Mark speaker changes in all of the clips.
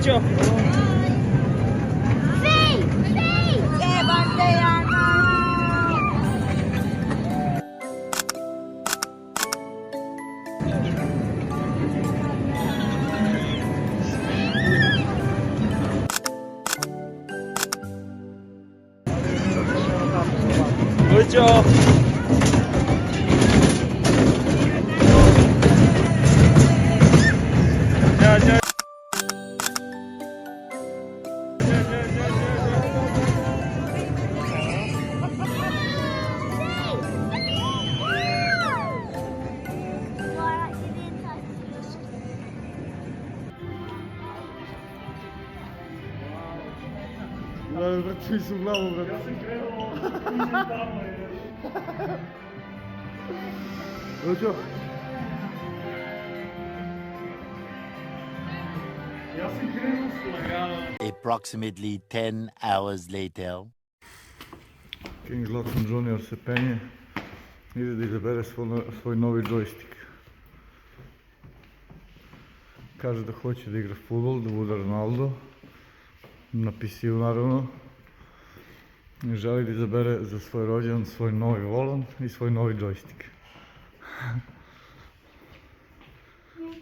Speaker 1: Goćo! Goćo!
Speaker 2: Vrti su glavu, brate.
Speaker 3: Ja sam krenuo, idem tamo je.
Speaker 2: Goćo?
Speaker 3: Ja sam krenuo lagano.
Speaker 4: Approximately 10 hours later.
Speaker 2: King Zlatan Junior se penje. Ide da izabere svoj novi joystick. Kaže da hoće da igra fudbal, da bude Ronaldo. Na PC-u naravno. I želi da izabere za svoj rođendan svoj novi volan i svoj novi joystick.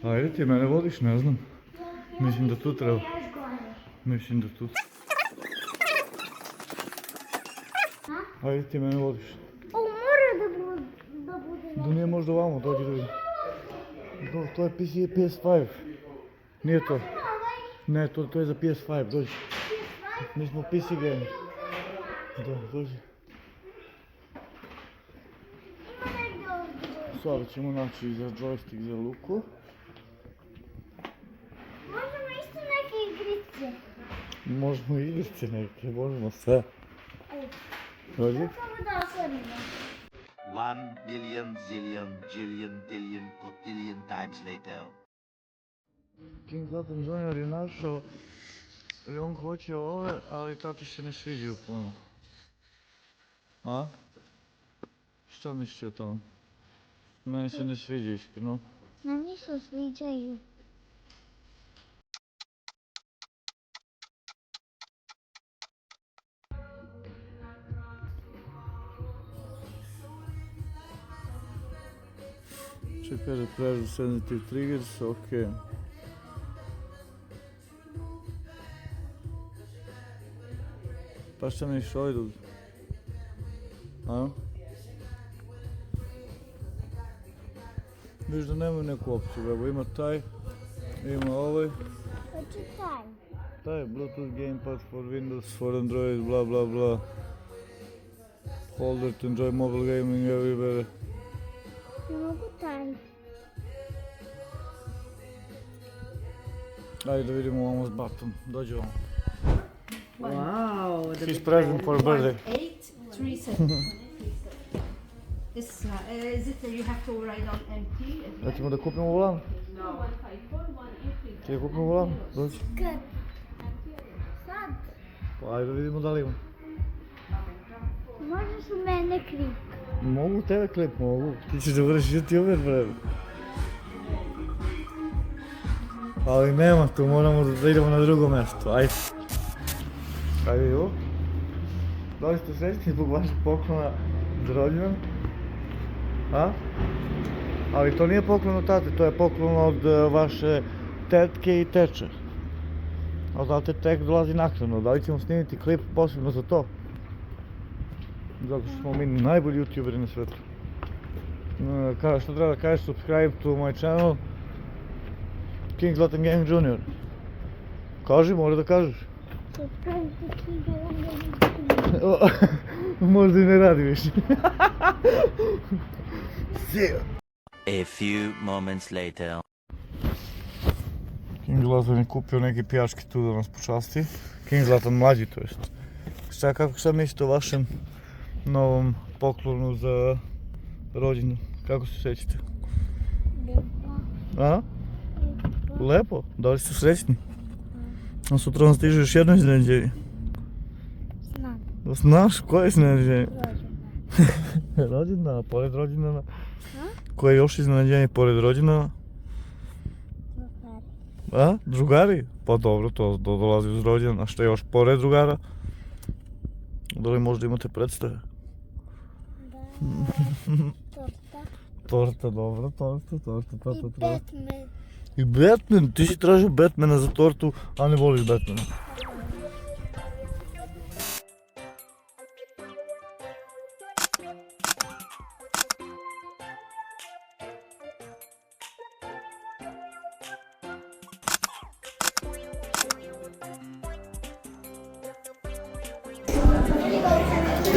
Speaker 2: Ajde ti mene vodiš, ne znam. Mislim da tu treba. Mislim da tu. Ajde ti mene vodiš.
Speaker 5: O, mora da bude.
Speaker 2: Da nije možda ovamo, dođi da vidim. To je PS5. Nije to. Ne, to je za PS5, dođi. Mi smo PC gamer. Da, dođi. Sada ćemo naći za joystick za Luku.
Speaker 5: Možemo isto neke igrice.
Speaker 2: Možemo igrice neke, možemo sve. Dođi.
Speaker 5: Samo da osvorimo.
Speaker 4: 1 billion, zillion, jillion, billion, quadrillion times later.
Speaker 2: King Zlatan Junior je našao i on hoće ove, ali tati se ne sviđaju puno. A? Šta misliš o tome? Meni se ne sviđa iskreno.
Speaker 5: Meni se sviđaju.
Speaker 2: Čekaj da pređu sensitive triggers, okej. Pa šta misliš ovaj dud? A? Viš da nemaju neku opciju, evo ima taj, ima ovaj.
Speaker 5: Hoću taj.
Speaker 2: Taj, Bluetooth gamepad for Windows, for Android, bla bla bla. Holder to enjoy mobile gaming everywhere.
Speaker 5: Ne mogu taj.
Speaker 2: Ajde da vidimo ovamo s batom, dođe ovamo.
Speaker 6: Wow, the
Speaker 2: His
Speaker 6: big
Speaker 2: present for birthday.
Speaker 6: 837. This is it that you have to write on empty?
Speaker 2: Da ćemo da kupimo volan? Ti da kupimo volan? Dođi.
Speaker 5: Kad? Sad.
Speaker 2: Pa ajde da vidimo da li ima.
Speaker 5: Možeš u mene klip.
Speaker 2: Mogu tebe klip, mogu. Ti ćeš da budeš youtuber, bre. Ali nema tu, moramo da idemo na drugo mjesto, ajde. Ajde idemo. Da li ste srećni zbog vašeg poklona za rođendan? A? Ali to nije poklon od tate, to je poklon od vaše tetke i teče. A znate, tek dolazi naknadno, da li ćemo snimiti klip posebno za to? Zato što smo mi najbolji youtuberi na svijetu. Što treba da kažeš, subscribe to my channel King Zlatan Gaming Junior. Kaži, mora da kažeš.
Speaker 5: Subscribe to King Zlatan.
Speaker 2: Možda i ne radi više. See ya.
Speaker 4: A few moments later.
Speaker 2: King Zlatan je kupio neki pijački tu da nas počasti. King Zlatan mlađi to jest. Šta mislite o vašem novom poklonu za rođendan? Kako se sjećate?
Speaker 5: Lepo.
Speaker 2: A? Lepo? Da li ste srećni? A sutra vam stiže još jedno iznenađenje.
Speaker 5: Znam.
Speaker 2: Znaš koje iznenađenje?
Speaker 5: Rođendan.
Speaker 2: Rođendana, pored rođendana.
Speaker 5: A?
Speaker 2: Koje je još iznenađenje pored rođendana?
Speaker 5: Safari.
Speaker 2: A? Drugari? Pa dobro, to dolazi uz rođendan. A šta još pored drugara? Da li možda imate predstave?
Speaker 5: Da. Torta.
Speaker 2: Torta, dobro, torta, to
Speaker 5: I
Speaker 2: treba.
Speaker 5: Batman.
Speaker 2: I Batman, ti si tražio Batmana za tortu, a ne voliš Batmana.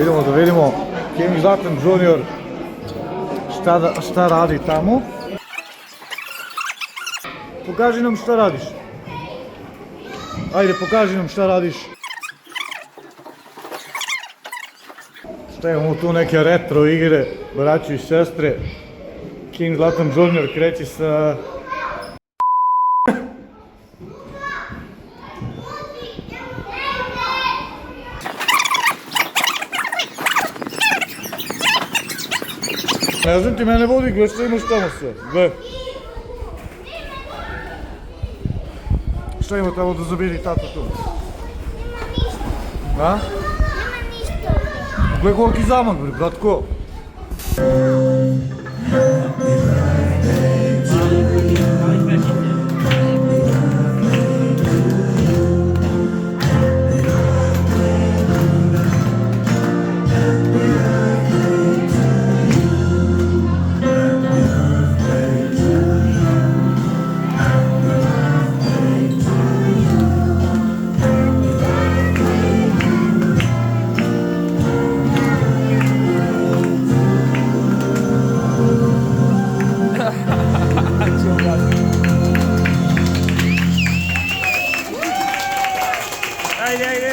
Speaker 2: Idemo da vidimo King Zlatan Junior šta radi tamo. Pokaži nam šta radiš. Ajde, pokaži nam šta radiš. Šta imamo tu neke retro igre, braćo i sestre. King Zlatan Junior kreće sa... Ne znam ti mene vodi, gle šta imaš tamo sve, gle. Šta ima tamo da zabiri tata tu?
Speaker 5: Nema ništa.
Speaker 2: A?
Speaker 5: Nema ništa.
Speaker 2: Gle koliki zamak, bre, bratko. Ajde, ajde.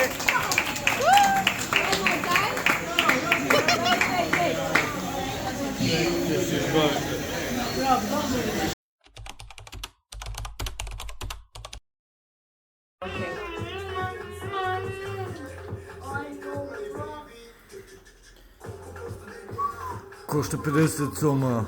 Speaker 2: Košta 50 soma.